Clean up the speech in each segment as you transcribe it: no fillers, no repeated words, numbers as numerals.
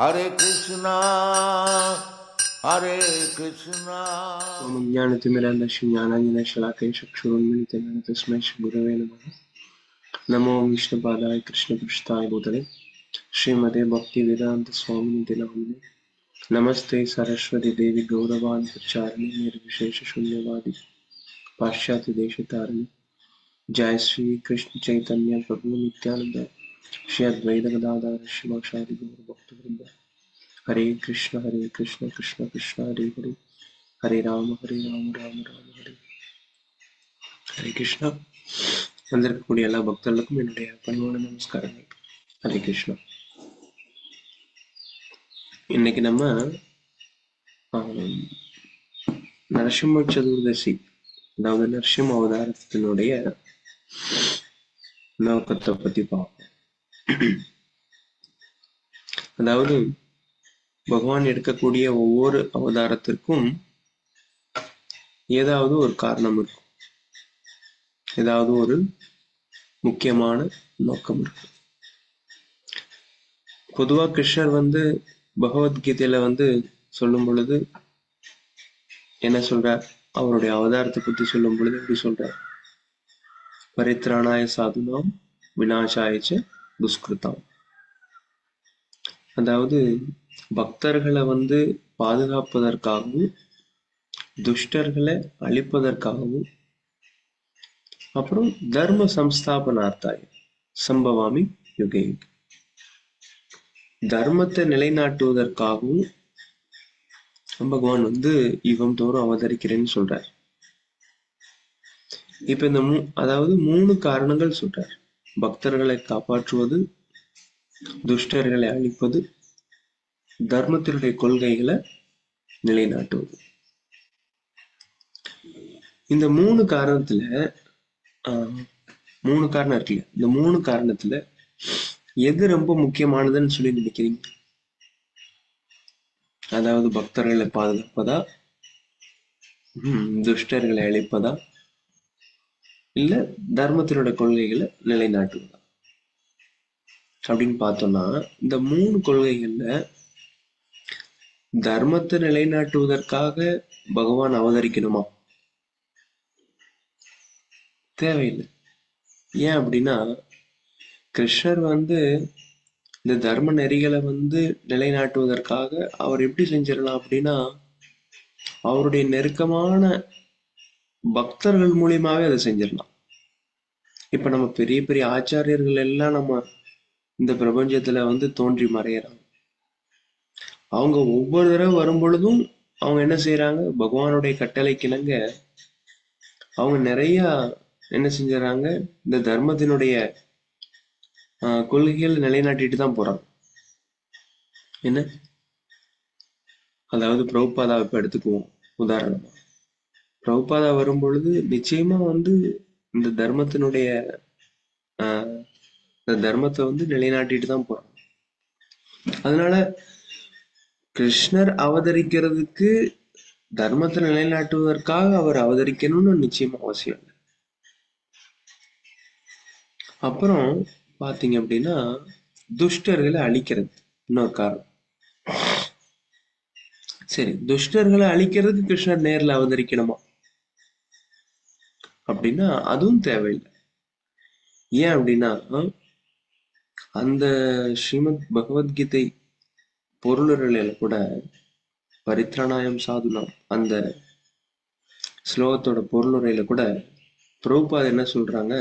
Hare Krishna, Hare Krishna. Om Jnanatimirandasya Jnananjana Shalakaya Chakshurunmilitanayana Tasmai Shri Gurave Namaha. Namo Vishnupadaya Krishna Prishthaya Bhutale Srimate Bhaktivedanta Swaminiti Namine Namaste Saraswati Devi Gauravani Pracharani Nirvishesha Shunyavadi Paschati Deshatarani Jai Sri Krishna Chaitanya Prabhu Nityananda Shri Advaita Gadadhara Shivasadi Gaura Bhaktivinoda Hare Krishna Krishna Krishna Hare Hare Hare Rama Rama Rama Hare Hare Krishna. வந்திருக்கக்கூடிய எல்லா பக்தர்களுக்கும் என்னுடைய பணிவான நமஸ்காரங்கள். ஹரே கிருஷ்ணா. இன்னைக்கு நம்ம நரசிம்ம சதுர்தசி, அதாவது நரசிம்ம அவதாரத்தினுடைய நோக்கத்தை பத்தி பார்ப்போம். அதாவது பகவான் எடுக்கக்கூடிய ஒவ்வொரு அவதாரத்திற்கும் ஏதாவது ஒரு காரணம் இருக்கும், ஏதாவது ஒரு முக்கியமான நோக்கம் இருக்கு. பொதுவா கிருஷ்ணர் பகவத்கீதையில சொல்லும் பொழுது என்ன சொல்றார், அவருடைய அவதாரத்தை பத்தி சொல்லும் பொழுது எப்படி சொல்றார், பரித்ராணாய சாதுனாம் விநாசாயச்ச துஷ்கிருதாம். அதாவது பக்தர்களை பாதுகாப்பதற்காகவும் துஷ்டர்களை அழிப்பதற்காகவும் அப்புறம் தர்ம சம்ஸ்தாபனார்த்தாய சம்பவாமி யுகே, தர்மத்தை நிலைநாட்டுவதற்காகவும் பகவான் யுகம் தோறும் அவதரிக்கிறேன்னு சொல்றார். இப்ப இந்த அதாவது 3 காரணங்கள் சொல்றார். பக்தர்களை காப்பாற்றுவது, துஷ்டர்களை அழிப்பது, தர்மத்தினுடைய கொள்கைகளை நிலைநாட்டுவது. இந்த 3 காரணத்துல 3 காரணம் இருக்குல்ல, இந்த 3 காரணத்துல எது ரொம்ப முக்கியமானதுன்னு சொல்லி நினைக்கிறீங்க? அதாவது பக்தர்களை பாதுகாப்பதா, துஷ்டர்களை அழிப்பதா, இல்ல தர்மத்தினுடைய கொள்கைகளை நிலைநாட்டுவதா அப்படின்னு பார்த்தோம்னா, இந்த 3 கொள்கைகள்ல தர்மத்தை நிலைநாட்டுவதற்காக பகவான் அவதரிக்கணுமா? தேவையில்லை. ஏன் அப்படின்னா, கிருஷ்ணர் இந்த தர்ம நெறிகளை நிலைநாட்டுவதற்காக அவர் எப்படி செஞ்சிடலாம் அப்படின்னா, அவருடைய நெருக்கமான பக்தர்கள் மூலியமாவே அதை செஞ்சிடலாம். இப்ப நம்ம பெரிய பெரிய ஆச்சாரியர்கள் எல்லாம் நம்ம இந்த பிரபஞ்சத்துல தோன்றி மறையறாங்க. அவங்க ஒவ்வொரு தடவை வரும் பொழுதும் அவங்க என்ன செய்யறாங்க, பகவானுடைய கட்டளைக்கிணங்க அவங்க நிறைய என்ன செஞ்சாங்க, இந்த தர்மத்தினுடைய கொள்கைகள் நிலைநாட்டிட்டு தான் போறாங்க. என்ன, அதாவது பிரபுபாதா இப்ப எடுத்துக்குவோம் உதாரணமா. பிரபுபாதா வரும் பொழுது நிச்சயமா இந்த தர்மத்தினுடைய இந்த தர்மத்தை நிலைநாட்டிட்டு தான் போறாங்க. அதனால கிருஷ்ணர் அவதரிக்கிறதுக்கு தர்மத்தை நிலைநாட்டுவதற்காக அவர் அவதரிக்கணும்னு நிச்சயமா அவசியம் இல்லை. அப்புறம் பாத்தீங்க அப்படின்னா, துஷ்டர்களை அழிக்கிறது இன்னொரு காரணம். சரி, துஷ்டர்களை அழிக்கிறதுக்கு கிருஷ்ணர் நேர்ல அவதரிக்கணுமா அப்படின்னா அதுவும் தேவையில்லை. ஏன் அப்படின்னா, அந்த ஸ்ரீமத் பகவத்கீதை பொருளுரையில கூட பரித்ராணாயம் சாதுனாம் அந்த ஸ்லோகத்தோட பொருளுரையில கூட பிரபுபாத் என்ன சொல்றாங்க,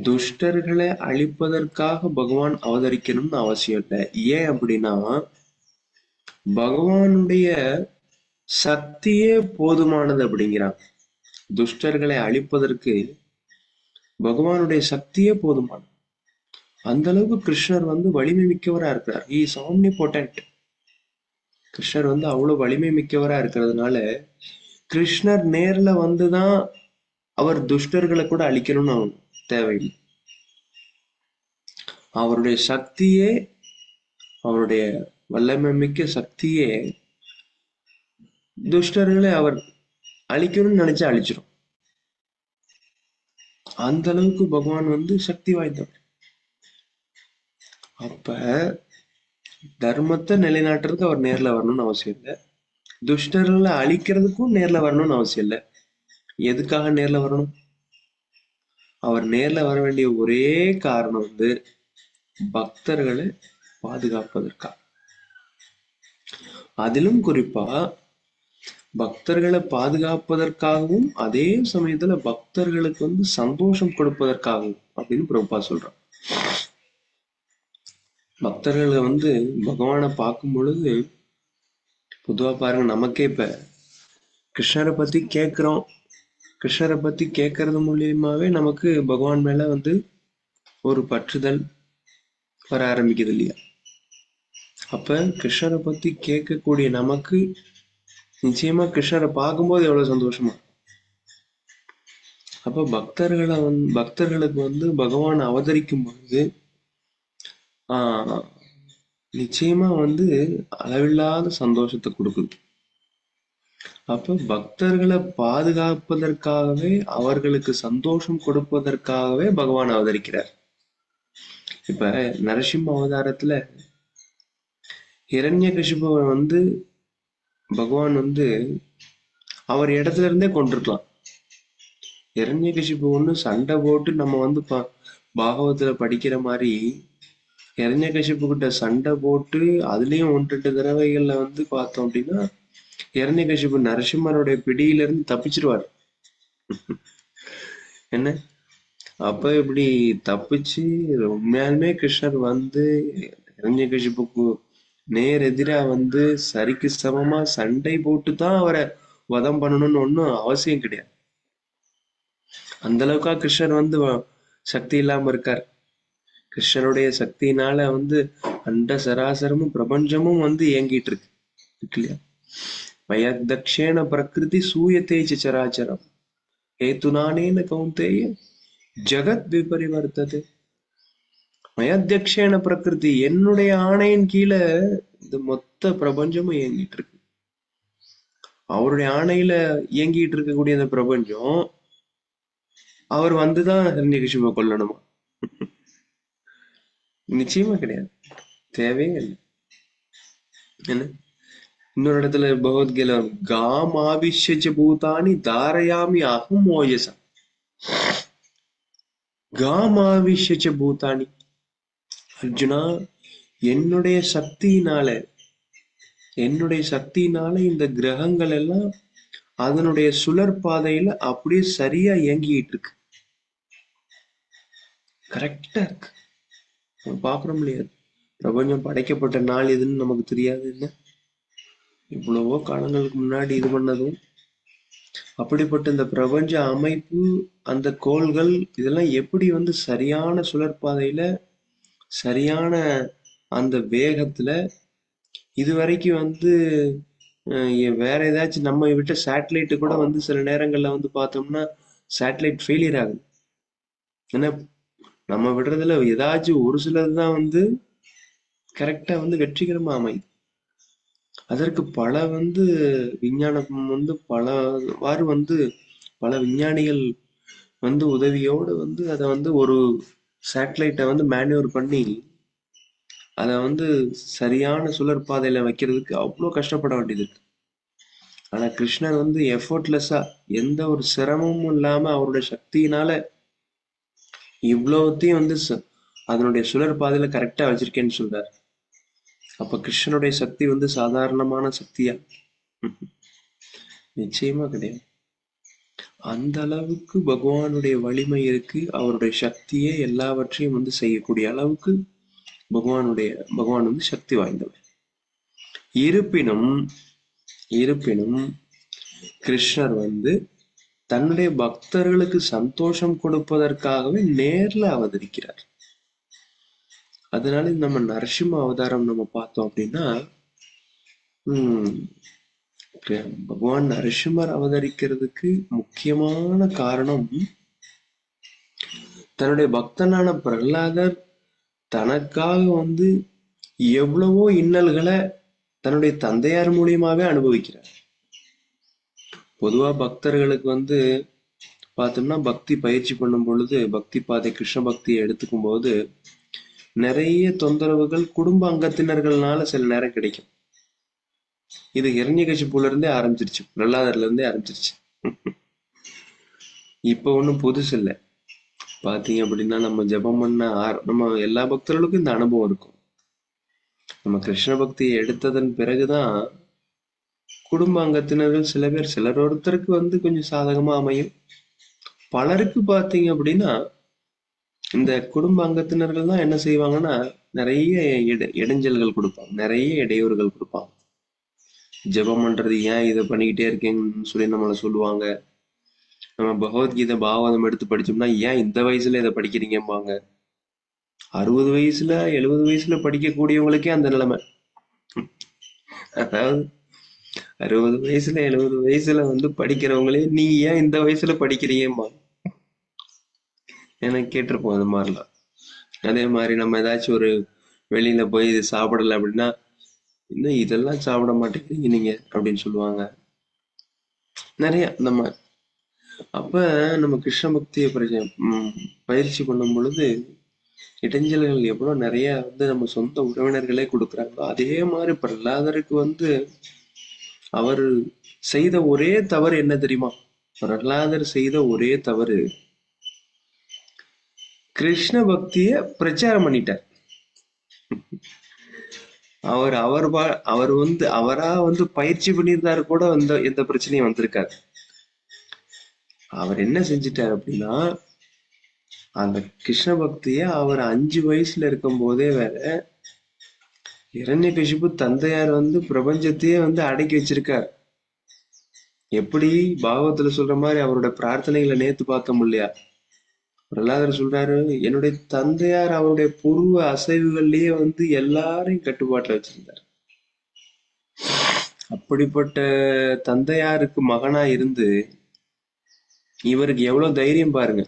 துஷ்டர்களை அழிப்பதற்காக பகவான் அவதரிக்கணும்னு அவசியம் இல்லை. ஏன் அப்படின்னா, பகவானுடைய சக்தியே போதுமானது அப்படிங்கிறாங்க. துஷ்டர்களை அழிப்பதற்கு பகவானுடைய சக்தியே போதுமானது. அந்த அளவுக்கு கிருஷ்ணர் வலிமை மிக்கவரா இருக்கிறார். He is omnipotent. கிருஷ்ணர் அவ்வளவு வலிமை மிக்கவரா இருக்கிறதுனால கிருஷ்ணர் நேர்ல தான் அவர் துஷ்டர்களை கூட அழிக்கணும்னு தேவையில்லை. அவருடைய சக்தியே, அவருடைய வல்லமை மிக்க சக்தியே துஷ்டர்களை அவர் அழிக்கணும்னு நினைச்சா அழிச்சிடும். அந்த அளவுக்கு பகவான் சக்தி வாய்ந்தவர். அப்ப தர்மத்தை நிலைநாட்டுறதுக்கு அவர் நேர்ல வரணும்னு அவசியம் இல்லை. துஷ்டர்களை அழிக்கிறதுக்கும் நேர்ல வரணும்னு அவசியம் இல்லை. எதுக்காக நேர்ல வரணும்? அவர் நேர்ல வர வேண்டிய ஒரே காரணம் வந்து பக்தர்களை பாதுகாப்பதற்காக. அதிலும் குறிப்பா பக்தர்களை பாதுகாப்பதற்காகவும் அதே சமயத்துல பக்தர்களுக்கு வந்து சந்தோஷம் கொடுப்பதற்காகவும் அப்படின்னு பிரபுபா சொல்றான். பக்தர்களை வந்து பகவானை பார்க்கும் பொழுது பொதுவா பாருங்க, நமக்கே இப்ப கிருஷ்ணரை பத்தி கேட்கிறோம். கிருஷ்ணரை பத்தி கேட்கறது மூலியமாவே நமக்கு பகவான் மேல வந்து ஒரு பற்றுதல் வர ஆரம்பிக்குது இல்லையா? அப்ப கிருஷ்ணரை பத்தி கேட்கக்கூடிய நமக்கு நிச்சயமா கிருஷ்ணரை பார்க்கும்போது எவ்வளவு சந்தோஷமா. அப்ப பக்தர்களுக்கு வந்து பகவான் அவதரிக்கும் பொழுது நிச்சயமா வந்து அளவில்லாத சந்தோஷத்தை கொடுக்குது. அப்ப பக்தர்களை பாதுகாப்பதற்காகவே, அவர்களுக்கு சந்தோஷம் கொடுப்பதற்காகவே பகவான் அவதரிக்கிறார். இப்ப நரசிம்ம அவதாரத்துல ஹிரண்யகசிபுவை வந்து பகவான் வந்து அவர் இடத்துல இருந்தே கொண்டிருக்கலாம். ஹிரண்யகசிபு ஒண்ணு சண்டை போட்டு நம்ம வந்து பாகவத்துல படிக்கிற மாதிரி ஹிரண்யகசிபு கிட்ட சண்டை போட்டு அதுலயும் 1-2 தடவைகள்ல வந்து பார்த்தோம் அப்படின்னா ஹிரண்யகசிபு நரசிம்மருடைய பிடியில இருந்து தப்பிச்சிருவார். என்ன அப்ப இப்படி தப்பிச்சு உண்மையாலுமே கிருஷ்ணர் வந்து ஹிரண்யகசிபுக்கு நேர் எதிரா வந்து சரிக்கு சமமா சண்டை போட்டுதான் அவரை வதம் பண்ணணும்னு ஒன்னும் அவசியம் கிடையாது. அந்த அளவுக்கா கிருஷ்ணர் வந்து சக்தி இல்லாம இருக்கார். கிருஷ்ணருடைய சக்தியினால வந்து அண்ட சராசரமும் பிரபஞ்சமும் வந்து இயங்கிட்டு இருக்கு இல்லையா? மயதக்ஷேன பிரகிருதி சூயத்தேஜ சராச்சரம் ஏத்துனானேன கௌந்தேய ஜகத் விபரிவர்த்தது. மயத்தியக்ஷேன பிரகிருதி, என்னுடைய ஆணையின் கீழே இந்த மொத்த பிரபஞ்சமும் இயங்கிட்டு இருக்கு. அவருடைய ஆணையில இயங்கிட்டு இருக்கக்கூடிய இந்த பிரபஞ்சம் அவர் வந்துதான் ஹிரண்யகசிபுவை கொல்லணுமா? நிச்சயமா கிடையாது, தேவையே இல்லை. என்ன இன்னொரு இடத்துல பகவத்கீதை காம் ஆவிஷ்ய பூதானி தாரயாமி அகம் ஓயசா. காம் ஆவிஷ்ய பூதானி, அர்ஜுனா என்னுடைய சக்தியினால இந்த கிரகங்கள் எல்லாம் அதனுடைய சுழற் பாதையில அப்படியே சரியா இயங்கிட்டு இருக்கு. கரெக்டா இருக்கு. பாக்குறோம் இல்லையா? பிரபஞ்சம் படைக்கப்பட்ட நாள் எதுன்னு நமக்கு தெரியாது. என்ன இவ்வளவோ காலங்களுக்கு முன்னாடி இது பண்ணதும், அப்படிப்பட்ட இந்த பிரபஞ்ச அமைப்பு, அந்த கோள்கள் இதெல்லாம் எப்படி வந்து சரியான சுழற்பாதையில சரியான அந்த வேகத்துல இதுவரைக்கும் வந்து வேற ஏதாச்சும் நம்ம விட்ட சேட்டலைட்டு கூட வந்து சில நேரங்கள்ல வந்து பார்த்தோம்னா சேட்டலைட் ஃபெயிலியர் ஆகுது. ஏன்னா நம்ம விடுறதுல ஏதாச்சும் ஒரு சிலதுதான் வந்து கரெக்டா வந்து வெற்றிகரமா அமையுது. அதற்கு பல வந்து விஞ்ஞானம் வந்து பலவாறு வந்து பல விஞ்ஞானிகள் வந்து உதவியோடு வந்து அதை வந்து ஒரு சேட்டலைட்டை வந்து மேனுவர் பண்ணி அதை வந்து சரியான சுழற்பாதையில வைக்கிறதுக்கு அவ்வளோ கஷ்டப்பட வேண்டியது இருக்கு. ஆனா கிருஷ்ணர் வந்து எஃபோர்ட்லெஸ்ஸா எந்த ஒரு சிரமமும் இல்லாம அவருடைய சக்தியினால இவ்வளவுத்தையும் வந்து அதனுடைய சுழற்பாதையில கரெக்டா வச்சிருக்கேன்னு சொல்றாரு. அப்ப கிருஷ்ணனுடைய சக்தி வந்து சாதாரணமான சக்தியா? நிச்சயமா கிடையாது. அந்த அளவுக்கு பகவானுடைய வலிமை இருக்கு. அவருடைய சக்தியே எல்லாவற்றையும் வந்து செய்யக்கூடிய அளவுக்கு பகவான் வந்து சக்தி வாய்ந்தவர். இருப்பினும் கிருஷ்ணர் வந்து தன்னுடைய பக்தர்களுக்கு சந்தோஷம் கொடுப்பதற்காகவே நேர்ல அவதரிக்கிறார். அதனால நம்ம நரசிம்ம அவதாரம் நம்ம பார்த்தோம் அப்படின்னா பகவான் நரசிம்மர் அவதரிக்கிறதுக்கு முக்கியமான காரணம் தன்னுடைய பக்தனான பிரகலாதர் தனக்காக வந்து எவ்வளவோ இன்னல்களை தன்னுடைய தந்தையார் மூலியமாவே அனுபவிக்கிறார். பொதுவா பக்தர்களுக்கு வந்து பார்த்தோம்னா பக்தி பயிற்சி பண்ணும் பொழுது, பக்தி பாதை கிருஷ்ண பக்தியை எடுத்துக்கும் போது நிறைய தொந்தரவுகள் குடும்ப அங்கத்தினர்கள்னால சில நேரம் கிடைக்கும். இது ஹிரண்யகசிப்புல இருந்தே ஆரம்பிச்சிருச்சு, பிரகலாதர்ல இருந்தே ஆரம்பிச்சிருச்சு. இப்ப ஒண்ணும் புதுசு இல்லை. பாத்தீங்க அப்படின்னா நம்ம ஜெபம் பண்ண நம்ம எல்லா பக்தர்களுக்கும் இந்த அனுபவம் இருக்கும். நம்ம கிருஷ்ண பக்தியை எடுத்ததன் பிறகுதான் குடும்ப அங்கத்தினர்கள் சில பேர், சிலர் ஒருத்தருக்கு கொஞ்சம் சாதகமா அமையும். பலருக்கு பாத்தீங்க அப்படின்னா இந்த குடும்ப அங்கத்தினர்கள் தான் என்ன செய்வாங்கன்னா நிறைய இடைஞ்சல்கள் கொடுப்பாங்க, நிறைய இடையூறுகள் கொடுப்பாங்க. ஜெபம் பண்றது ஏன் இதை பண்ணிக்கிட்டே இருக்கீங்கன்னு சொல்லி நம்மளை சொல்லுவாங்க. நம்ம பகவத்கீதை பாகவதம் எடுத்து படிச்சோம்னா ஏன் இந்த வயசுல இதை படிக்கிறீங்கம்பாங்க. 60 வயசுல 70 வயசுல படிக்கக்கூடியவங்களுக்கே அந்த நிலைமை. அதாவது 60 வயசுல 70 வயசுல படிக்கிறவங்களே நீங்க ஏன் இந்த வயசுல படிக்கிறீங்கம்மா எனக்கு கேட்டிருப்போம். அது மாதிரிலாம். அதே மாதிரி நம்ம ஏதாச்சும் ஒரு வெளியில போய் இது சாப்பிடல அப்படின்னா, இன்னும் இதெல்லாம் சாப்பிட மாட்டேங்கிறீங்க நீங்க அப்படின்னு சொல்லுவாங்க. நிறைய நம்ம அப்ப நம்ம கிருஷ்ண பக்தியை பயிற்சி பண்ணும் பொழுது இடைஞ்சல்கள் எவ்வளவு நிறைய நம்ம சொந்த உறவினர்களே கொடுக்குறாங்களோ, அதே மாதிரி பிரகலாதருக்கு அவர் செய்த ஒரே தவறு என்ன தெரியுமா? பிரகலாதர் செய்த ஒரே தவறு கிருஷ்ண பக்திய பிரச்சாரம் பண்ணிட்டார். அவர் அவர் அவர் அவரா பயிற்சி பண்ணியிருந்தாரு கூட எந்த பிரச்சனையும் வந்திருக்காரு. அவர் என்ன செஞ்சிட்டார் அப்படின்னா, அந்த கிருஷ்ண பக்திய அவர் 5 வயசுல இருக்கும் போதே வேற இரண்யகசிபு தந்தையார் பிரபஞ்சத்தையே அடக்கி வச்சிருக்கார். எப்படி பாகவத்துல சொல்ற மாதிரி அவரோட பிரார்த்தனைகளை நேத்து பார்த்தோம் இல்லையா? பிரகலாதர் சொல்றாரு, என்னுடைய தந்தையார் அவருடைய புருவ அசைவுகள்லயே எல்லாரையும் கட்டுப்பாட்டுல வச்சிருந்தார். அப்படிப்பட்ட தந்தையாருக்கு மகனா இருந்து இவருக்கு எவ்வளவு தைரியம் பாருங்க.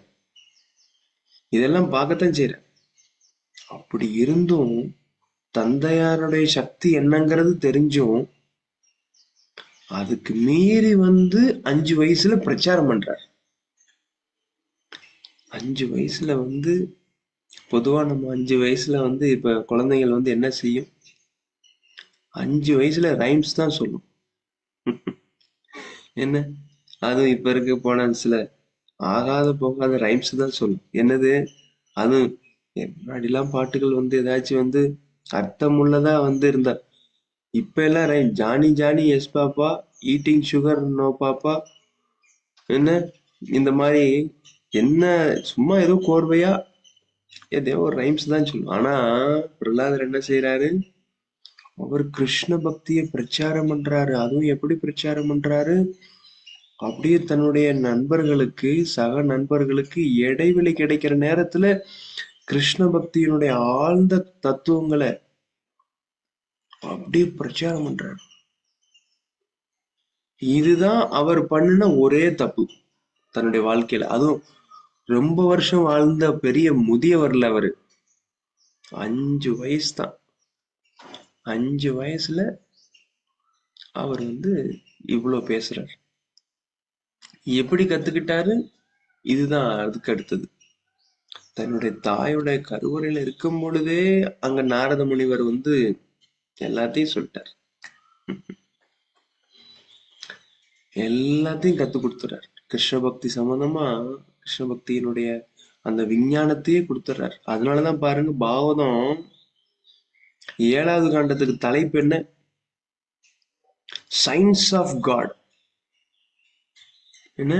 இதெல்லாம் பார்க்கத்தான் செய்யற. அப்படி இருந்தும் தந்தையாருடைய சக்தி என்னங்கிறது தெரிஞ்சும் அதுக்கு மீறி 5 வயசுல பிரச்சாரம் பண்றார். 5 வயசுல பொதுவா நம்ம 5 வயசுல இப்ப குழந்தைகள் என்ன செய்யும்? 5 வயசுல ரைம்ஸ் தான் சொல்லும். என்ன அதுவும் இப்ப இருக்க போன சில ஆகாத போகாத ரைம்ஸ் தான் சொல்லும். என்னது அது? முன்னாடிலாம் பாட்டுகள் ஏதாச்சும் அர்த்தம் உள்ளதா இருந்தா, இப்ப எல்லாம் rhyme Johnny Johnny yes papa, eating sugar no papa, என்ன இந்த மாதிரி என்ன சும்மா ஏதோ கோர்வையா ஏதோ ஒரு ரைம்ஸ் தான் சொல்லும். ஆனா பிரகலாதர் என்ன செய்யறாரு? அவர் கிருஷ்ண பக்தியை பிரச்சாரம் பண்றாரு. அதுவும் எப்படி பிரச்சாரம் பண்றாரு? அப்படியே தன்னுடைய நண்பர்களுக்கு, சக நண்பர்களுக்கு இடைவெளி கிடைக்கிற நேரத்துல கிருஷ்ண பக்தியினுடைய ஆழ்ந்த தத்துவங்களை அப்படியே பிரச்சாரம் பண்றாரு. இதுதான் அவர் பண்ணின ஒரே தப்பு தன்னுடைய வாழ்க்கையில. அதுவும் ரொம்ப வருஷம் வாழ்ந்த பெரிய முதியவர்ல அவரு. 5 வயசு தான். 5 வயசுல அவர் இவ்வளவு பேசுறாரு. எப்படி கத்துக்கிட்டாரு? இதுதான் அதுக்கு அடுத்தது. தன்னுடைய தாயுடைய கருவறையில இருக்கும் பொழுதே அங்க நாரத முனிவர் எல்லாத்தையும் சொல்லிட்டார். எல்லாத்தையும் கத்து கொடுத்துறாரு. கிருஷ்ண பக்தி சம்பந்தமா கிருஷ்ண பக்தியினுடைய அந்த விஞ்ஞானத்தையே கொடுத்துறாரு. அதனாலதான் பாருங்க, பாகவதம் 7வது காண்டத்துக்கு தலைப்பு என்ன? Science of God. என்ன?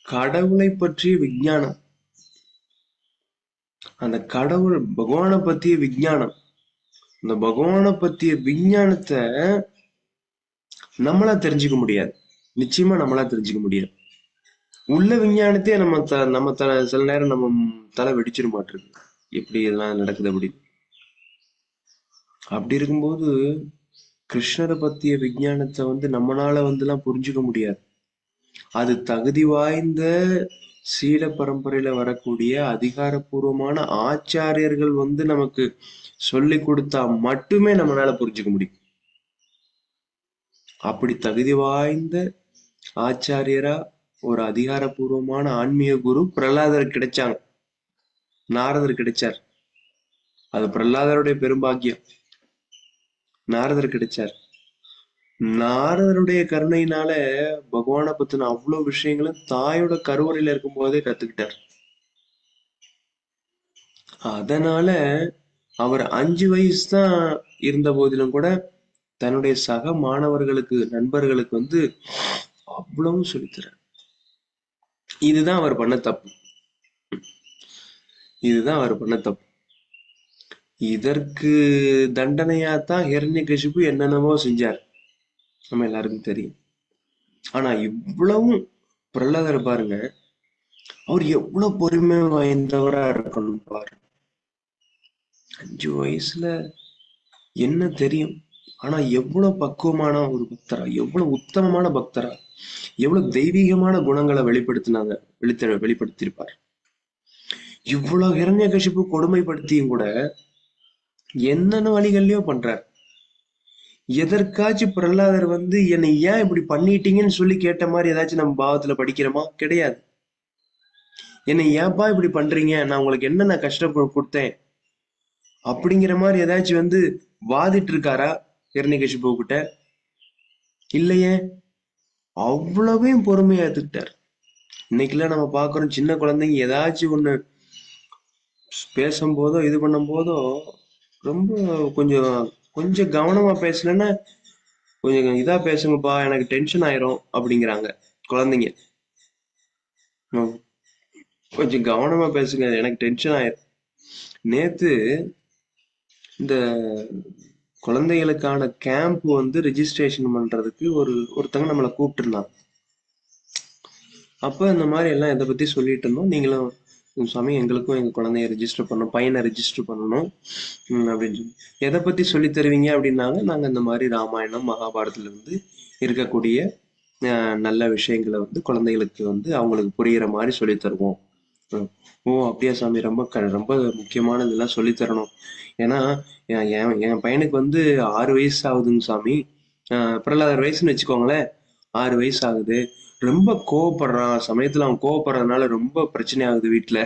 கடவுளை பற்றிய விஞ்ஞானம். அந்த கடவுள் பகவானை பத்திய விஞ்ஞானம். இந்த பகவானை பத்திய விஞ்ஞானத்தை நம்மளா தெரிஞ்சுக்க முடியாது. நிச்சயமா நம்மளா தெரிஞ்சுக்க முடியாது. உள்ள விஞ்ஞானத்தையே நம்ம சில நேரம் நம்ம தலை வெடிச்சிட மாட்டிருக்கு. எப்படி இதெல்லாம் நடக்குது அப்படி. அப்படி இருக்கும்போது கிருஷ்ணரை பத்திய விஞ்ஞானத்தை நம்மளால எல்லாம் புரிஞ்சுக்க முடியாது. அது தகுதி வாய்ந்த சீல பரம்பரையில வரக்கூடிய அதிகாரப்பூர்வமான ஆச்சாரியர்கள் நமக்கு சொல்லி கொடுத்தா மட்டுமே நம்மளால புரிஞ்சுக்க முடியும். அப்படி தகுதி வாய்ந்த ஆச்சாரியரா ஒரு அதிகாரப்பூர்வமான ஆன்மீக குரு பிரகலாதர் கிடைச்சாங்க, நாரதர் கிடைச்சார். அது பிரகலாதருடைய பெரும்பாக்கியம். நாரதர் கிடைச்சார். நாரதருடைய கருணையினால பகவானை பத்தின அவ்வளவு விஷயங்களும் தாயோட கருவறையில இருக்கும் போதே கத்துக்கிட்டார். அதனால அவர் 5 வயசு தான் இருந்த போதிலும் கூட தன்னுடைய சக மாணவர்களுக்கு, நண்பர்களுக்கு அவ்வளவும் சொல்லித்தரார். இதுதான் அவர் பண்ண தப்பு. இதுதான் அவர் பண்ண தப்பு. இதற்கு தண்டனையாத்தான் ஹிரண்யகசிபு என்னென்னவோ செஞ்சார், நம்ம எல்லாருக்கும் தெரியும். ஆனா இவ்வளவும் பிரகலாதர் பாருங்க, அவர் எவ்வளவு பொறுமை வாய்ந்தவரா இருக்கணும் பாரு. 5 வயசுல என்ன தெரியும், ஆனா எவ்வளவு பக்குவமான ஒரு பக்தரா, எவ்வளவு உத்தமமான பக்தரா, எவ்வளவு தெய்வீகமான குணங்களை வெளிப்படுத்தியிருப்பார். இவ்வளவு ஹிரண்யகசிபு கொடுமைப்படுத்தியும் கூட என்னென்ன வழிகள்லயோ பண்றார். எதற்காச்சும் பிரகலாதர் என்னை ஏன் இப்படி பண்ணிட்டீங்கன்னு சொல்லி கேட்ட மாதிரி ஏதாச்சும் நம்ம பாவத்துல படிக்கிறோமா? கிடையாது. என்னை ஏன்பா இப்படி பண்றீங்க, நான் உங்களுக்கு என்னென்ன கஷ்டம் கொடுத்தேன் அப்படிங்கிற மாதிரி ஏதாச்சும் வாதிட்டு இருக்காரா ஹிரண்யகசிபு கிட்ட? இல்லையே. அவ்வளவையும் பொறுமையா எடுத்துக்கிட்டார். இன்னைக்கெல்லாம் நம்ம பாக்குறோம், சின்ன குழந்தைங்க ஏதாச்சும் ஒண்ணு பேசும்போதோ இது பண்ணும் போதோ ரொம்ப கொஞ்சம் கொஞ்சம் கவனமா பேசலன்னா, கொஞ்சம் இதா பேசுங்கப்பா, எனக்கு டென்ஷன் ஆயிரும் அப்படிங்கிறாங்க குழந்தைங்க. கொஞ்சம் கவனமா பேசுங்க, எனக்கு டென்ஷன் ஆயிரும். நேத்து இந்த குழந்தைகளுக்கான கேம்ப் ரெஜிஸ்ட்ரேஷன் பண்றதுக்கு ஒருத்தங்க நம்மளை கூப்பிட்டு இருந்தாங்க. அப்ப இந்த மாதிரி எல்லாம் இதை பத்தி சொல்லிட்டு இருந்தோம். நீங்களும் சாமி எங்களுக்கும் எங்க குழந்தைய ரெஜிஸ்டர் பண்ணணும், பையனை ரெஜிஸ்டர் பண்ணணும் அப்படின்னு சொல்லி, எதை பத்தி சொல்லி தருவீங்க அப்படின்னாங்க. நாங்க இந்த மாதிரி ராமாயணம் மகாபாரதத்துல இருந்து இருக்கக்கூடிய நல்ல விஷயங்களை குழந்தைகளுக்கு அவங்களுக்கு புரியுற மாதிரி சொல்லி தருவோம். ஓ அப்படியா சாமி, ரொம்ப ரொம்ப முக்கியமானதெல்லாம் சொல்லி தரணும். ஏன்னா என் பையனுக்கு 6 வயசு ஆகுதுங்க சாமி. பிரகலாதர் வயசுன்னு வச்சுக்கோங்களேன், 6 வயசு ஆகுது. ரொம்ப கோவப்படுறான். சமயத்துல அவன் கோவப்படுறதுனால ரொம்ப பிரச்சனை ஆகுது வீட்டுல.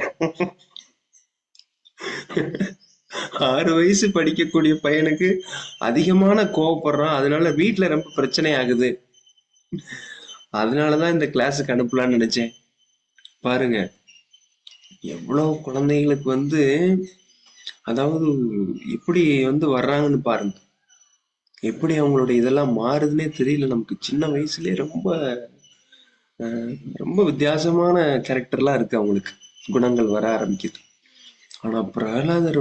6 வயசு படிக்கக்கூடிய பையனுக்கு அதிகமான கோவப்படுறான், அதனால வீட்டுல ரொம்ப பிரச்சனை ஆகுது. அதனாலதான் இந்த கிளாஸுக்கு அனுப்பலான்னு நினைச்சேன். பாருங்க எவ்வளவு குழந்தைகளுக்கு அதாவது எப்படி வர்றாங்கன்னு பாருங்க. எப்படி அவங்களுடைய இதெல்லாம் மாறுதுன்னே தெரியல நமக்கு. சின்ன வயசுலயே ரொம்ப ரொம்ப வித்தியாசமான கேரக்டர்லாம் இருக்கு அவங்களுக்கு, குணங்கள் வர ஆரம்பிக்குது. ஆனா பிரகலாதர்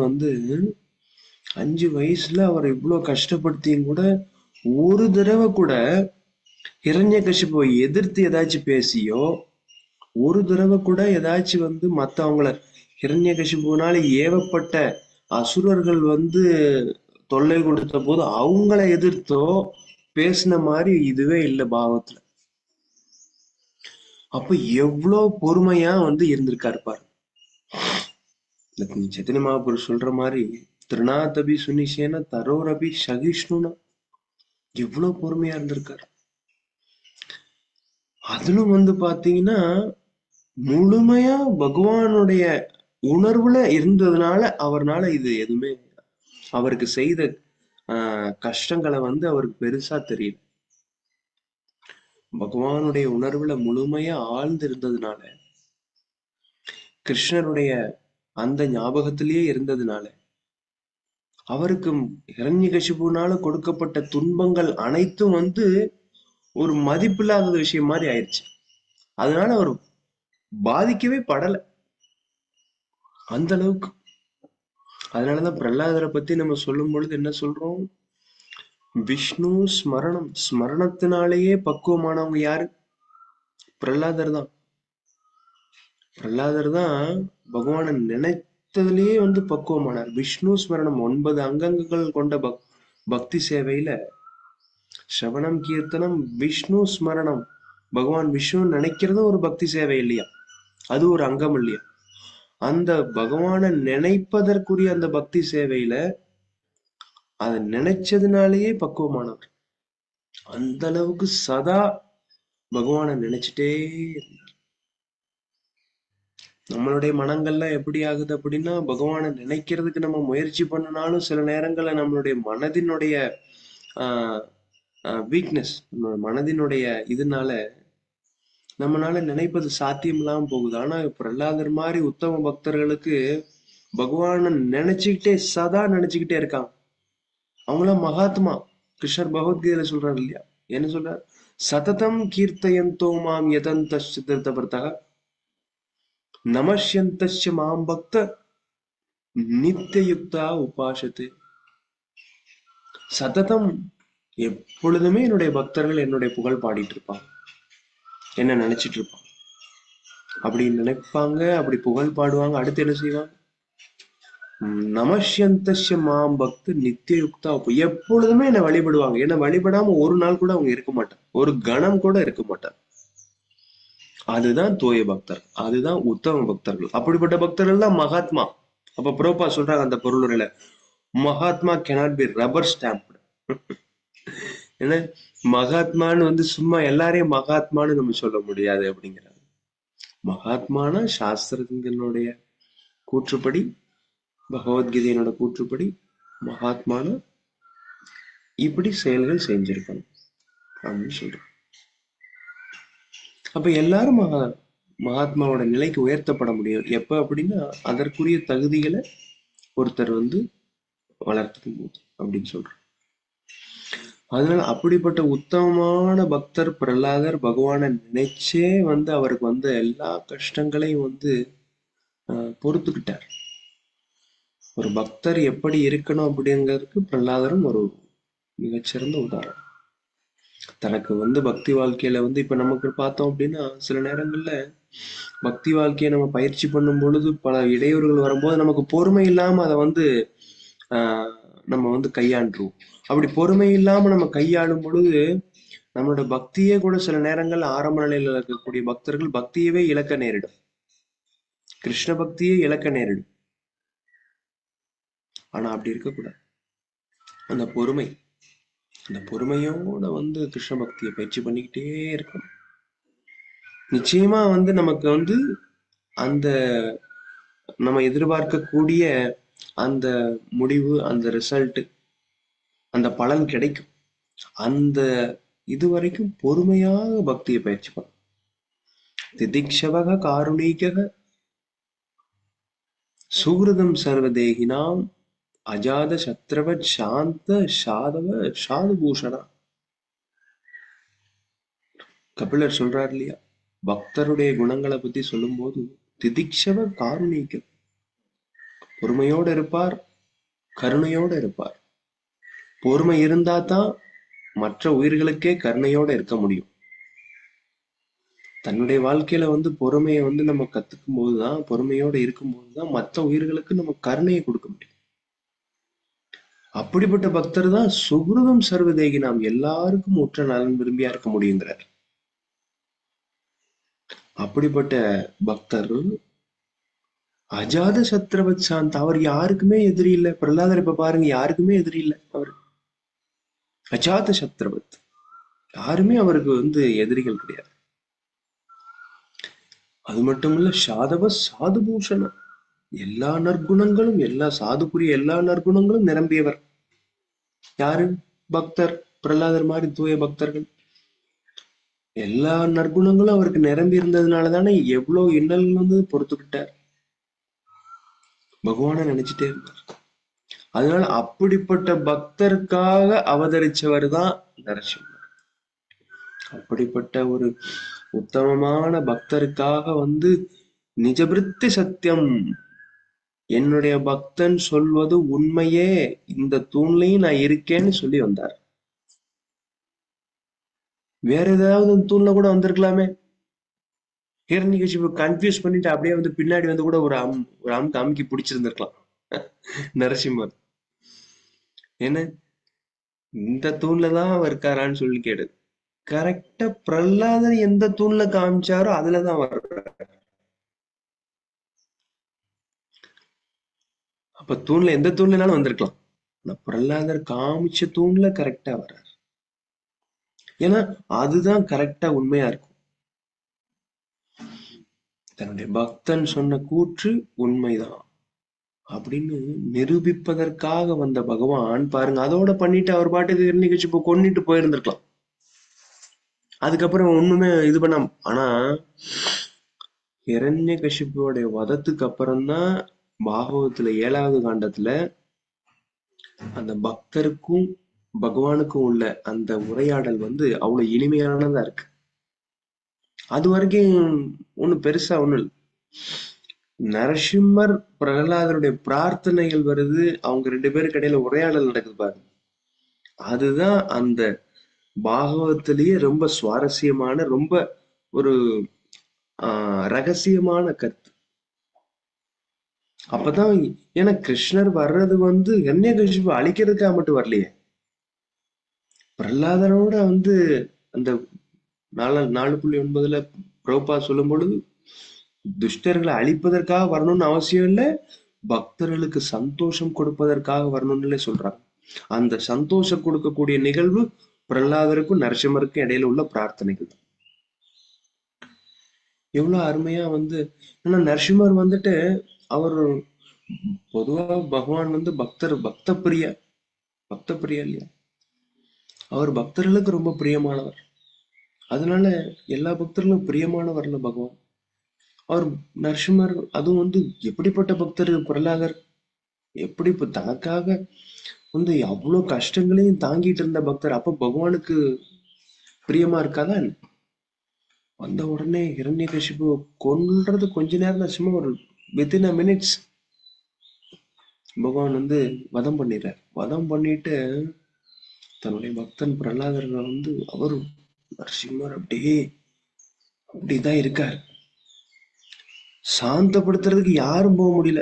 5 வயசுல அவர் இவ்வளவு கஷ்டப்படுத்தியும் கூட ஒரு தடவை கூட ஹிரண்யகசிபுவை எதிர்த்து ஏதாச்சும் பேசியோ, ஒரு தடவை கூட ஏதாச்சும் மத்தவங்கள, ஹிரண்யகசிபுவினால ஏவப்பட்ட அசுரர்கள் தொல்லை கொடுத்த போது அவங்கள எதிர்த்தோ பேசின மாதிரி இதுவே இல்லை பாவத்துல. அப்ப எவ்வளவு பொறுமையா இருந்திருக்காரு பாரு. சைத்தன்ய மகாபுருஷர் சொல்ற மாதிரி, திருநாதபி சுனிசேன தரோரபி சகிஷ்ணுனா, எவ்வளவு பொறுமையா இருந்திருக்காரு. அதிலும் பாத்தீங்கன்னா முழுமையா பகவானுடைய உணர்வுல இருந்ததுனால அவர்னால இது எதுவுமே அவருக்கு செய்த கஷ்டங்களை அவருக்கு பெருசா தெரியல. பகவானுடைய உணர்வுல முழுமையா ஆழ்ந்து இருந்ததுனால, கிருஷ்ணருடைய அந்த ஞாபகத்திலேயே இருந்ததுனால, அவருக்கு ஹிரண்யகசிபுனால கொடுக்கப்பட்ட துன்பங்கள் அனைத்தும் ஒரு மதிப்பில்லாத விஷயம் மாதிரி ஆயிடுச்சு. அதனால அவர் பாதிக்கவே படல அந்த அளவுக்கு. அதனாலதான் பிரகலாதரை பத்தி நம்ம சொல்லும் பொழுது என்ன சொல்றோம்? விஷ்ணு ஸ்மரணம், ஸ்மரணத்தினாலேயே பக்குவமானவங்க யாரு? பிரகலாதர் தான். பிரகலாதர் தான் பகவானை நினைத்ததுலயே பக்குவமானார். விஷ்ணு ஸ்மரணம் 9 அங்கங்கள் கொண்ட பக்தி சேவையில ஸ்ரவணம், கீர்த்தனம், விஷ்ணு ஸ்மரணம், பகவான் விஷ்ணு நினைக்கிறதும் ஒரு பக்தி சேவை இல்லையா? அது ஒரு அங்கம் இல்லையா? அந்த பகவானை நினைப்பதற்குரிய அந்த பக்தி சேவையில அதை நினைச்சதுனாலேயே பக்குவமானவர். அந்த அளவுக்கு சதா பகவானை நினைச்சிட்டே இருந்தார். நம்மளுடைய மனங்கள்ல எப்படி ஆகுது அப்படின்னா, பகவானை நினைக்கிறதுக்கு நம்ம முயற்சி பண்ணினாலும் சில நேரங்கள்ல நம்மளுடைய மனதினுடைய ஆஹ் வீக்னஸ், நம்மளோட மனதினுடைய இதனால நம்மளால நினைப்பது சாத்தியம் இல்லாம போகுது. ஆனா பிரகலாதர் மாதிரி உத்தம பக்தர்களுக்கு பகவானை நினைச்சுக்கிட்டே சதா நினைச்சுக்கிட்டே இருக்காங்க. அவங்களாம் மகாத்மா. கிருஷ்ணர் பகவத்கீதையில சொல்றாரு இல்லையா, என்ன சொல்றார்? சததம் கீர்த்தயந்தோ மாம் யதந்த சித்தர்த்தவர்த்தக நமஷ்யந்தஸ்ய மாம் பக்த நித்தியுக்தா உபாசத்து. சததம், எப்பொழுதுமே என்னுடைய பக்தர்கள் என்னுடைய புகழ் பாடிட்டு இருப்பாங்க, என்ன நினைச்சிட்டு இருப்பாங்க. அப்படி நினைப்பாங்க, அப்படி புகழ் பாடுவாங்க. அடுத்து என்ன செய்வாங்க? நமஷ்யந்தஸ்ய மாம் பக்த நித்தியுக்தா, எப்பொழுதுமே என்னை வழிபடுவாங்க. என்னை வழிபடாம ஒரு நாள் கூட அவங்க இருக்க மாட்டாங்க, ஒரு கணம் கூட இருக்க மாட்டாங்க. அதுதான் தூய பக்தர், அதுதான் உத்தம பக்தர்கள். அப்படிப்பட்ட பக்தர்கள் தான் மகாத்மா. அப்ப புரோபா சொல்றாங்க அந்த பொருளுரையில, Mahatma cannot be rubber stamped. ஏன்னா மகாத்மான்னு சும்மா எல்லாரையும் மகாத்மான்னு நம்ம சொல்ல முடியாது அப்படிங்கிறாங்க. மகாத்மான சாஸ்திரத்தினுடைய கூற்றுப்படி, பகவத்கீதையினோட கூற்றுப்படி மகாத்மான இப்படி செயல்கள் செஞ்சிருக்கணும் அப்படின்னு சொல்றோம். அப்ப எல்லாரும் மகாத்மாவோட நிலைக்கு உயர்த்தப்பட முடியும். எப்ப அப்படின்னா, அதற்குரிய தகுதிகளை ஒருத்தர் வளர்த்துக்கும் போது அப்படின்னு சொல்றோம். அதனால அப்படிப்பட்ட உத்தமமான பக்தர் பிரகலாதர் பகவானை நினைச்சே அவருக்கு எல்லா கஷ்டங்களையும் பொறுத்துக்கிட்டார். ஒரு பக்தர் எப்படி இருக்கணும் அப்படிங்கிறதுக்கு பிரகலாதரும் ஒரு மிகச்சிறந்த உதாரணம். தனக்கு பக்தி வாழ்க்கையில இப்ப நமக்கு பார்த்தோம் அப்படின்னா, சில நேரங்கள்ல பக்தி வாழ்க்கையை நம்ம பயிற்சி பண்ணும் பொழுது பல இடையூறுகள் வரும்போது நமக்கு பொறுமை இல்லாம அதை நம்ம கையாண்டுருவோம். அப்படி பொறுமை இல்லாம நம்ம கையாளும் பொழுது நம்மளோட பக்தியே கூட சில நேரங்கள் ஆரம்ப நிலையில இருக்கக்கூடிய பக்தர்கள் பக்தியவே இழக்க நேரிடும், கிருஷ்ண பக்தியே இழக்க நேரிடும். ஆனா அப்படி இருக்கக்கூடாது. அந்த பொறுமை, அந்த பொறுமையோட கிருஷ்ண பக்தியை பயிற்சி பண்ணிக்கிட்டே இருக்கணும். நிச்சயமா நமக்கு அந்த நம்ம எதிர்பார்க்கக்கூடிய அந்த முடிவு, அந்த ரிசல்ட், அந்த பலன் கிடைக்கும். அந்த இதுவரைக்கும் பொறுமையாக பக்தியை பயிற்சி பண்ணும். திதிக்ஷவக காருணீக சுகிருதம் சர்வதேகினாம் அஜாத சத்ரவ சாந்த சாதவ சாதுபூஷணா. கபிலர் சொல்றார் இல்லையா, பக்தருடைய குணங்களை பத்தி சொல்லும் போது திதிக்ஷவ காருணீக, பொறுமையோடு இருப்பார், கருணையோடு இருப்பார். பொறுமை இருந்தா தான் மற்ற உயிர்களுக்கே கருணையோட இருக்க முடியும். தன்னுடைய வாழ்க்கையில பொறுமையை நம்ம கத்துக்கும் போதுதான், பொறுமையோட இருக்கும் போதுதான் மற்ற உயிர்களுக்கு நம்ம கருணையை கொடுக்க முடியும். அப்படிப்பட்ட பக்தர் தான் சுகிருதம் சர்வதேகி, நாம் எல்லாருக்கும் உற்ற நலன் விரும்பியா இருக்க முடியுங்கிறார். அப்படிப்பட்ட பக்தர் அஜாத சத்ரவத் சாந்த, அவர் யாருக்குமே எதிரி இல்லை. பிரகலாதர் இப்ப பாருங்க, யாருக்குமே எதிரி இல்லை. அவர் அஜாத சத்ரவத், யாருமே அவருக்கு எதிரிகள் கிடையாது. அது மட்டும் இல்ல, சாதவ சாதுபூஷணம், எல்லா நற்குணங்களும், எல்லா சாதுக்குரிய எல்லா நற்குணங்களும் நிரம்பியவர். யாரு? பக்தர். பிரகலாதர் மாதிரி தூய பக்தர்கள். எல்லா நற்குணங்களும் அவருக்கு நிரம்பி இருந்ததுனாலதானே எவ்வளவு இன்னல்கள் பொறுத்துக்கிட்டார், பகவான நினைச்சிட்டே இருந்தார். அதனால அப்படிப்பட்ட பக்தருக்காக அவதரிச்சவர் தான் நரசிம்மர். அப்படிப்பட்ட ஒரு உத்தமமான பக்தருக்காக நிஜபிருத்தி சத்தியம், என்னுடைய பக்தன் சொல்வது உண்மையே, இந்த தூண்லையும் நான் இருக்கேன்னு சொல்லி வந்தார். வேற ஏதாவது தூண்ல கூட வந்திருக்கலாமே. ஹிரண்யகசிபு கன்ஃபியூஸ் பண்ணிட்டு அப்படியே பின்னாடி கூட ஒரு அமுக்கு அமுக்கி பிடிச்சிருந்திருக்கலாம் நரசிம்மர். என்ன இந்த தூண்லதான் அவர் இருக்காரான்னு சொல்லி கேடு. கரெக்டா பிரகலாதர் எந்த தூண்ல காமிச்சாரோ அதுலதான் வர்றாரு. அப்ப தூண்ல எந்த தூண்லனாலும் வந்திருக்கலாம், ஆனா பிரகலாதர் காமிச்ச தூண்ல கரெக்டா வர்றாரு. ஏன்னா அதுதான் கரெக்டா உண்மையா இருக்கும். தன்னுடைய பக்தன் சொன்ன கூற்று உண்மைதான் அப்படின்னு நிரூபிப்பதற்காக வந்த பகவான் பாருங்க, அதோட பண்ணிட்டு அவர் பாட்டுக்கு நிகழ்ச்சி கொன்னிட்டு போயிருந்திருக்கலாம். அதுக்கப்புறம் ஒண்ணுமே இது பண்ண. ஆனா ஹிரண்யகசிபுவோட வதத்துக்கு அப்புறம்தான் பாகவத்துல 7வது காண்டத்துல அந்த பக்தருக்கும் பகவானுக்கும் உள்ள அந்த உரையாடல் அவ்வளவு இனிமையானதா இருக்கு. அது வரைக்கும் ஒண்ணும் பெருசா ஒண்ணும் இல்லை. நரசிம்மர் பிரகலாதருடைய பிரார்த்தனைகள் வருது, அவங்க 2 பேருக்கு இடையில உரையாடல் நடக்குது பாருங்க. அதுதான் அந்த பாகவத்திலேயே ரொம்ப சுவாரஸ்யமான, ரொம்ப ஒரு ரகசியமான கருத்து. அப்பதான் ஏன்னா கிருஷ்ணர் வர்றது ஹிரண்யகசிபு அழிக்கிறதுக்காக மட்டும் வரலையே. பிரகலாதரோட அந்த 4.9 பிரபுபா சொல்லும் பொழுது துஷ்டர்களை அழிப்பதற்காக வரணும்னு அவசியம் இல்லை, பக்தர்களுக்கு சந்தோஷம் கொடுப்பதற்காக வரணும்னு சொல்றாங்க. அந்த சந்தோஷம் கொடுக்கக்கூடிய நிகழ்வு பிரகலாதருக்கும் நரசிம்மருக்கும் இடையில உள்ள பிரார்த்தனைகள் தான். எவ்வளவு அருமையா ஏன்னா நரசிம்மர் அவர் பொதுவா பகவான் பக்த பிரியா இல்லையா, அவர் பக்தர்களுக்கு ரொம்ப பிரியமானவர். அதனால எல்லா பக்தர்களும் பிரியமானவர்ல பகவான். அவர் நரசிம்மர் அதுவும் எப்படிப்பட்ட பக்தர் பிரகலாதர், எப்படி தனக்காக அவ்வளவு கஷ்டங்களையும் தாங்கிட்டு இருந்த பக்தர். அப்ப பகவானுக்கு பிரியமா இருக்காதா? வந்த உடனே ஹிரண்யகசிபு கொன்றது கொஞ்ச நேரம் தான், சும்மா ஒரு வித்தின் அ மினிட்ஸ் பகவான் வதம் பண்ணிடுறார். வதம் பண்ணிட்டு தன்னுடைய பக்தன் பிரகலாதர் அவரு நரசிம்மர் அப்படிதான் இருக்காரு. சாந்தப்படுத்துறதுக்கு யாரும் போக முடியல,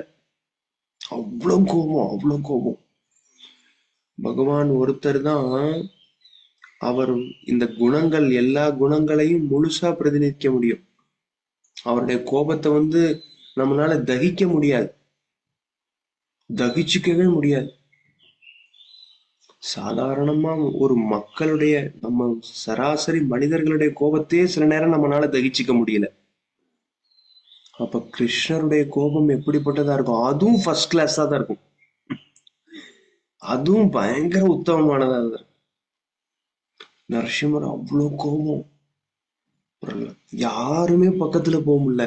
அவ்வளவு கோபம். பகவான் ஒருத்தர் தான் அவர் இந்த குணங்கள், எல்லா குணங்களையும் முழுசா பிரதிநிதிக்க முடியும். அவருடைய கோபத்தை நம்மளால தகிக்க முடியாது, தகிச்சுக்கவே முடியாது. சாதாரணமா ஒரு மக்களுடைய, நம்ம சராசரி மனிதர்களுடைய கோபத்தையே சில நேரம் நம்மளால தகிச்சுக்க முடியல. அப்ப கிருஷ்ணருடைய கோபம் எப்படிப்பட்டதா இருக்கும்? அதுவும் ஃபர்ஸ்ட் கிளாஸா தான் இருக்கும், அதுவும் பயங்கர உத்தமமானதா இருக்கும். நரசிம்மர் அவ்வளவு கோபம், யாருமே பக்கத்துல போக முடியல.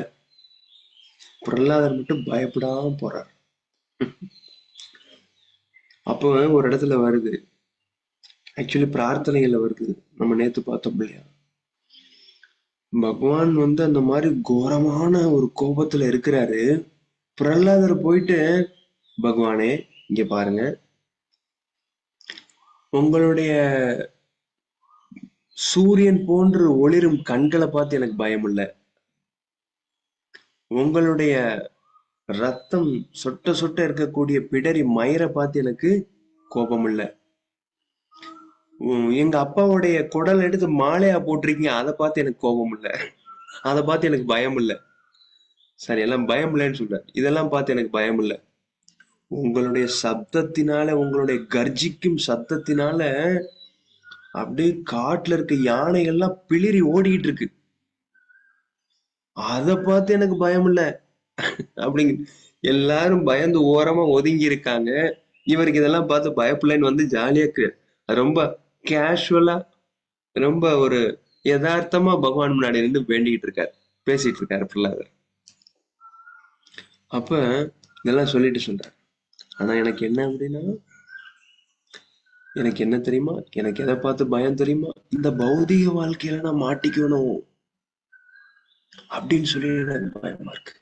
பிரகலாதர் மட்டும் பயப்படாம போறார். அப்ப ஒரு இடத்துல வருது, ஆக்சுவலி பிரார்த்தனைகள்ல வருது, நம்ம நேத்து பார்த்தோம் இல்லையா, பகவான் அந்த மாதிரி கோரமான ஒரு கோபத்துல இருக்கிறாரு. பிரகலாதர் போயிட்டு, பகவானே இங்க பாருங்க, உங்களுடைய சூரியன் போன்று ஒளிரும் கண்களை பார்த்து எனக்கு பயம் இல்லை, உங்களுடைய ரத்தம் சொட்ட சொட்ட இருக்கக்கூடிய பிடரி மயிரை பார்த்து எனக்கு கோபம் இல்லை, எங்க அப்பாவுடைய குடல் எடுத்து மாலையா போட்டிருக்கீங்க அதை பார்த்து எனக்கு கோபம் இல்லை, அதை பார்த்து எனக்கு பயம் இல்லை. சரி, எல்லாம் பயம் இல்லைன்னு சொல்றாரு, இதெல்லாம் பார்த்து எனக்கு பயம் இல்லை, உங்களுடைய சப்தத்தினால, உங்களுடைய கர்ஜிக்கும் சத்தத்தினால அப்படியே காட்டுல இருக்க யானைகள்லாம் பிளிரி ஓடிக்கிட்டு இருக்கு, அதை பார்த்து எனக்கு பயம் இல்லை அப்படிங்க. எல்லாரும் பயந்து ஓரமா ஒதுங்கி இருக்காங்க. இவருக்கு இதெல்லாம் பார்த்து பயப்பில்லைன்னு ஜாலியா ரொம்ப கேஷுவலா, ரொம்ப ஒரு யதார்த்தமா பகவான் முன்னாடி இருந்து வேண்டிக்கிட்டு இருக்காரு, பேசிட்டு இருக்காரு பிரகலாதர். அப்ப இதெல்லாம் சொல்லிட்டு சொல்றாரு, ஆனா எனக்கு என்ன அப்படின்னா, எனக்கு என்ன தெரியுமா, எனக்கு எதை பார்த்து பயம் தெரியுமா, இந்த பௌதிக வாழ்க்கையில நான் மாட்டிக்கணும் அப்படின்னு சொல்லி எனக்கு பயமா இருக்கு.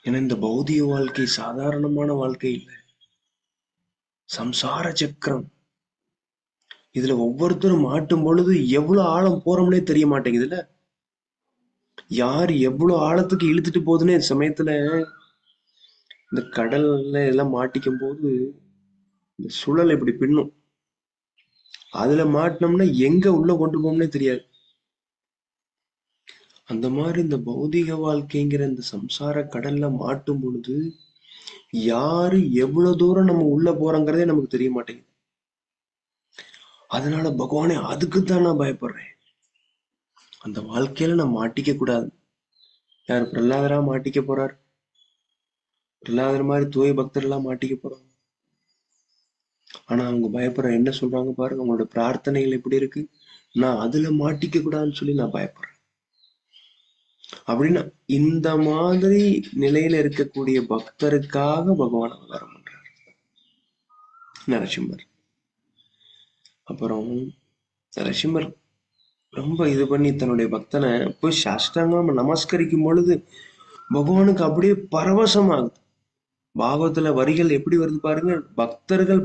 ஏன்னா இந்த பௌதிக வாழ்க்கை சாதாரணமான வாழ்க்கை இல்லை, சம்சார சக்கரம். இதுல ஒவ்வொருத்தரும் மாட்டும் பொழுது எவ்வளவு ஆழம் போறோம்னே தெரிய மாட்டேங்குதுல்ல, யார் எவ்வளவு ஆழத்துக்கு இழுத்துட்டு போகுதுன்னே சமயத்துல இந்த கடல்ல எல்லாம் மாட்டிக்கும் போது இந்த சுழல் இப்படி பின்னும், அதுல மாட்டினோம்னா எங்க உள்ள கொண்டு போவோம்னே தெரியாது. அந்த மாதிரி இந்த பௌதிக வாழ்க்கைங்கிற இந்த சம்சார கடல்ல மாட்டும் பொழுது யாரு எவ்வளவு தூரம் நம்ம உள்ள போறோங்கிறதே நமக்கு தெரிய மாட்டேங்குது. அதனால பகவானே, அதுக்குத்தான் நான் பயப்படுறேன், அந்த வாழ்க்கையில நான் மாட்டிக்க கூடாது, யார் பிரகலாதரா மாட்டிக்க போறார்? பிரகலாதர் மாதிரி தூய பக்தர் எல்லாம் மாட்டிக்க போறாங்க. ஆனா அவங்க பயப்படுற என்ன சொல்றாங்க பாருங்க, அவங்களோட பிரார்த்தனைகள் எப்படி இருக்கு, நான் அதுல மாட்டிக்க கூடாதுன்னு சொல்லி நான் பயப்படுறேன் அப்படின்னா. இந்த மாதிரி நிலையில இருக்கக்கூடிய பக்தருக்காக பகவான் அவதாரம் பண்றார் நரசிம்மர். அப்புறம் நரசிம்மர் ரொம்ப இது பண்ணி தன்னுடைய பக்தனை போய் சாஷ்டாங்கமா நமஸ்கரிக்கும் பொழுது பகவானுக்கு அப்படியே பரவசமாகுது. பாகவத்துல வரிகள் எப்படி வருது பாருங்க, பக்தர்கள்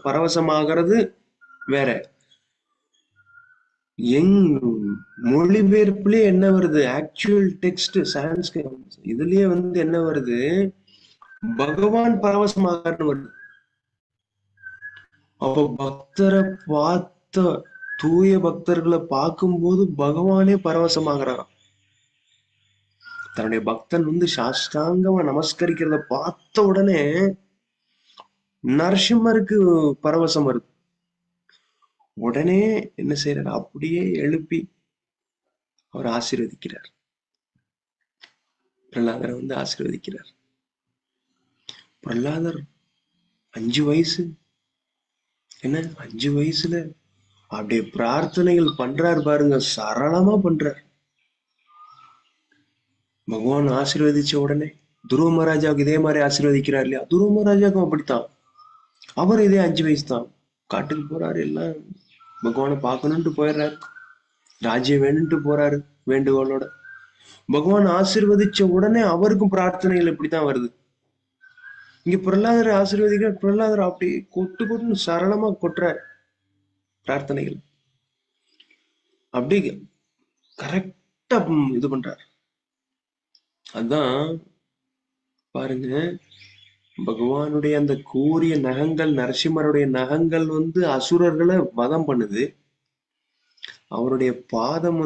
பரவசமாகிறது வேற, எங் மொழிபெயர்ப்புலயே என்ன வருது, ஆக்சுவல் டெக்ஸ்ட் சான்ஸ்கிரிட் இதுலயே என்ன வருது, பகவான் பரவசமாகன்னு வருது. அப்ப பக்தரை பார்த்த தூய பக்தர்களை பார்க்கும்போது பகவானே பரவசமாகறாராம். தன்னுடைய பக்தன் சாஷ்டாங்கமா நமஸ்கரிக்கிறத பார்த்த உடனே நரசிம்மருக்கு பரவசம் வருது. உடனே என்ன செய்யறாரு, அப்படியே எழுப்பி அவர் ஆசீர்வதிக்கிறார். பிரகலாதரை ஆசீர்வதிக்கிறார். பிரகலாதர் 5 வயசு, என்ன 5 வயசுல அப்படியே பிரார்த்தனைகள் பண்றாரு பாருங்க, சரளமா பண்றார். பகவான் ஆசீர்வதிச்ச உடனே துருவ மகாராஜாவுக்கு இதே மாதிரி ஆசீர்வதிக்கிறார் இல்லையா, துருவ மகாராஜாவுக்கும் அப்படித்தான். அவர் இதே 5 வயசு தான், காட்டுக்கு போறாரு, எல்லாம் பகவானை பார்க்கணும்ட்டு போயிடுறாரு, ராஜ்யம் வேணும்ட்டு போறாரு வேண்டுகோளோட. பகவான் ஆசீர்வதிச்ச உடனே அவருக்கும் பிரார்த்தனைகள் இப்படித்தான் வருது. இங்க பிரகலாதரை ஆசீர்வதிக்கிற, பிரகலாதர் அப்படி கொட்டு கொட்டுன்னு சரளமா கொட்டுறாரு பிரார்த்தனைகள், அப்படி கரெக்டா இது பண்றாரு. அதான் பாருங்க, பகவானுடைய அந்த கூரிய நகங்கள், நரசிம்மருடைய நகங்கள் அசுரர்களை வதம் பண்ணுது, அவருடைய பாதம்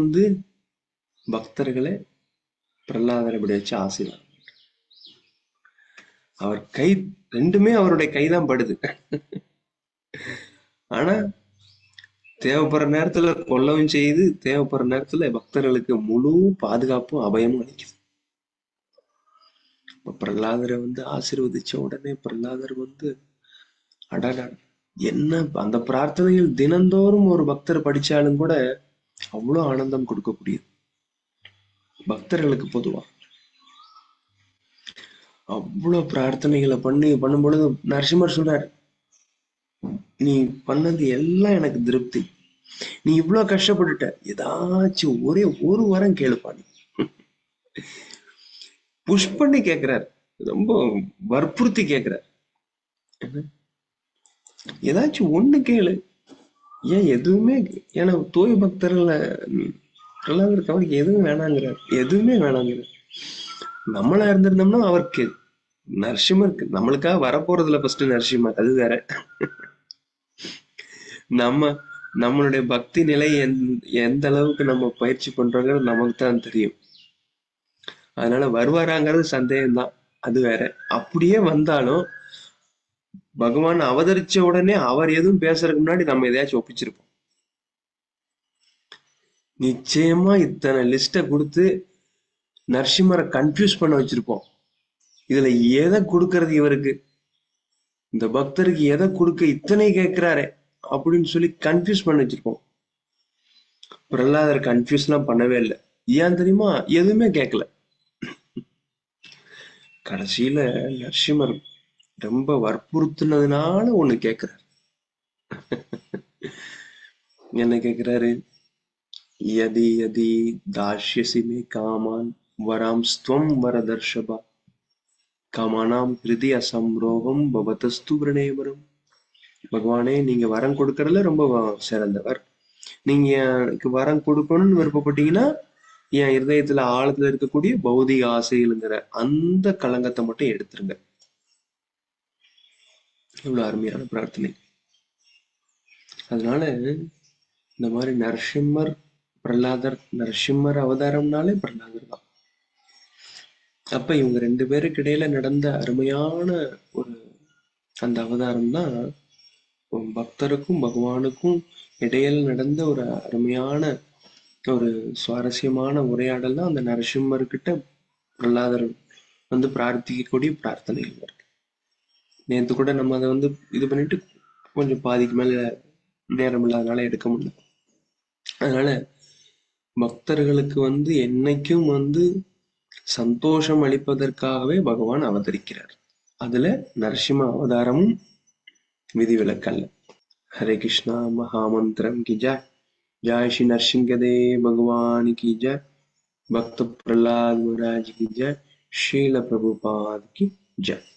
பக்தர்களை பிரகலாதரை இப்படி வச்சு ஆசீர்வாதம். அவர் கை ரெண்டுமே அவருடைய கைதான் படுது. ஆனா தேவைப்படுற நேரத்துல கொல்லவும் செய்து, தேவைப்படுற நேரத்துல பக்தர்களுக்கு முழு பாதுகாப்பும் அபயமும் அளிக்குது. பிரகலாதரை ஆசீர்வதிச்ச உடனே பிரகலாதர் அடடா, என்ன அந்த பிரார்த்தனையில் தினந்தோறும் ஒரு பக்தர் படிச்சாலும் கூட அவ்வளவு ஆனந்தம் கொடுக்கக்கூடியது பக்தர்களுக்கு. பொதுவா அவ்வளவு பிரார்த்தனைகளை பண்ணும் பொழுது நரசிம்மர் சொல்றாரு, நீ பண்ணது எல்லாம் எனக்கு திருப்தி, நீ இவ்வளவு கஷ்டப்பட்டுட்ட, ஏதாச்சும் ஒரே ஒரு வாரம் கேளுப்பா. நீ புஷ் பண்ணி கேட்கிறார், ரொம்ப வற்புறுத்தி கேட்கிறார், ஏதாச்சும் ஒண்ணு கேளு, ஏன் எதுவுமே, ஏன்னா தூய பக்தர்கள் பிரகலாதருக்கு அவருக்கு எதுவும் வேணாங்கிறார், எதுவுமே வேணாங்கிறார். நம்மளா இருந்திருந்தோம்னா அவருக்கு நரசிம்மருக்கு நம்மளுக்காக வரப்போறதுல ஃபர்ஸ்ட் நரசிம்மர், அது வேற. நம்மளுடைய பக்தி நிலை எந்த அளவுக்கு நம்ம பயிற்சி பண்றோங்கிறது நமக்கு தான் தெரியும். அதனால வருவாராங்கிறது சந்தேகம்தான், அது வேற. அப்படியே வந்தாலும் பகவான் அவதரிச்ச உடனே அவர் எதுவும் பேசுறதுக்கு முன்னாடி நம்ம எதையாச்சும் ஒப்பிச்சிருப்போம். நிச்சயமா இத்தனை லிஸ்ட கொடுத்து நரசிம்மரை கன்ஃபியூஸ் பண்ண வச்சிருப்போம். இதுல எதை கொடுக்கறது இவருக்கு, இந்த பக்தருக்கு எதை கொடுக்க இத்தனை கேட்கிறாரே அப்படின்னு சொல்லி கன்ஃபியூஸ் பண்ண வச்சிருப்போம். பிரகலாதர் கன்ஃபியூஸ் எல்லாம் பண்ணவே இல்லை. ஏன் தெரியுமா, எதுவுமே கேட்கல. கடைசியில நரசிம்மர் ரொம்ப வற்புறுத்தினதுனால ஒண்ணு கேட்கிறார். என்ன கேட்கிறாரு, யதி யதி தாஷ்யசி மே காமான் வராம் ஸ்துவம் வரதர்ஷபா காமானாம் ஹிருதி அசம்ரோகம் பவதஸ்து பிரணேவரம். பகவானே, நீங்க வரம் கொடுக்கறதுல ரொம்ப சிறந்தவர், நீங்க எனக்கு வரம் கொடுக்கணும்னு விருப்பப்பட்டீங்கன்னா என் இருதயத்துல ஆழத்துல இருக்கக்கூடிய பௌதிக ஆசைகளுங்கிற அந்த களங்கத்தை மட்டும் எடுத்துருங்க. இவ்வளவு அருமையான பிரார்த்தனை. அதனால இந்த மாதிரி நரசிம்மர் பிரகலாதர், நரசிம்மர் அவதாரம்னாலே பிரகலாதர் தான். அப்ப இவங்க 2 பேருக்கு இடையில நடந்த அருமையான ஒரு அந்த அவதாரம் தான் பக்தருக்கும் பகவானுக்கும் இடையில நடந்த ஒரு அருமையான ஒரு சுவாரஸ்யமான உரையாடல் தான் அந்த நரசிம்மர்கிட்ட பிரகலாதர் வந்து பிரார்த்திக்கக்கூடிய பிரார்த்தனைகள் இருக்கு. நேற்று கூட நம்ம அதை வந்து இது பண்ணிட்டு கொஞ்சம் பாதிக்கு மேல நேரம் இல்லாதனால எடுக்க முடியல. அதனால பக்தர்களுக்கு வந்து என்னைக்கும் வந்து சந்தோஷம் அளிப்பதற்காகவே பகவான் அவதரிக்கிறார். அதுல நரசிம்ம அவதாரமும் விதிவிலக்கல்ல. हरे कृष्णा महामंत्रम की जय। जय श्री नरसिंहदेव भगवान की जय। भक्त प्रहलाद महाराज की जय। शील प्रभुपाद की जय।